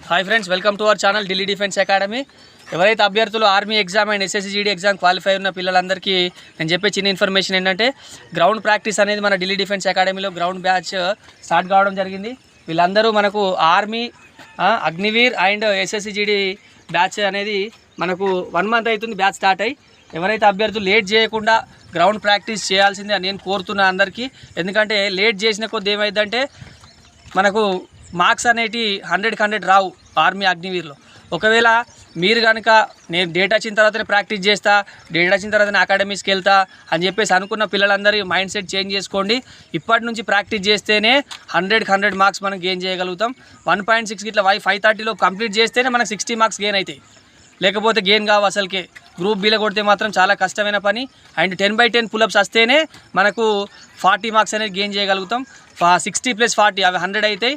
Hi friends, welcome to our channel Delhi defence academy. ఎవరైతే అభ్యర్థులు army exam and SSC/GD exam qualify ఉన్న పిల్లలందరికీ నేను చెప్పే చిన్న ఇన్ఫర్మేషన్ ఏంటంటే, గ్రౌండ్ ప్రాక్టీస్ అనేది మన ఢిల్లీ డిఫెన్స్ అకాడమీలో గ్రౌండ్ బ్యాచ్ స్టార్ట్ కావడం జరిగింది. వీళ్ళందరూ మనకు army, Agniveer and SSC/GD batch అనేది మనకు 1 month అవుతుంది బ్యాచ్ స్టార్ట్ అయ్యి. ఎవరైతే అభ్యర్థులు లేట్ చేయకుండా గ్రౌండ్ ప్రాక్టీస్ చేయాల్సిందే అని నేను కోరుతున్నా అందరికీ. ఎందుకంటే లేట్ చేసిన కొద్ది ఏమైందంటే మనకు మార్క్స్ అనేటి 100-100 రావు ఆర్మీ అగ్నివీర్లో. ఒకవేళ మీరు కనుక నేను డేట్ వచ్చిన తర్వాతనే ప్రాక్టీస్ చేస్తా, డేట్ వచ్చిన తర్వాతనే అకాడమీస్కి వెళ్తా అని చెప్పేసి అనుకున్న పిల్లలందరూ మైండ్ సెట్ చేంజ్ చేసుకోండి. ఇప్పటి నుంచి ప్రాక్టీస్ చేస్తేనే 100-100 మార్క్స్ మనం గెయిన్ చేయగలుగుతాం. 1.6 ఇట్లా 530లో కంప్లీట్ చేస్తేనే మనకు 60 మార్క్స్ గెయిన్ అవుతాయి. లేకపోతే గెయిన్ కావు అసలుకే. గ్రూప్ బిలో కొడితే మాత్రం చాలా కష్టమైన పని. అండ్ 10/10 పులప్స్ వస్తేనే మనకు 40 మార్క్స్ అనేది గెయిన్ చేయగలుగుతాం. 60 + 40 అవి 100 అవుతాయి.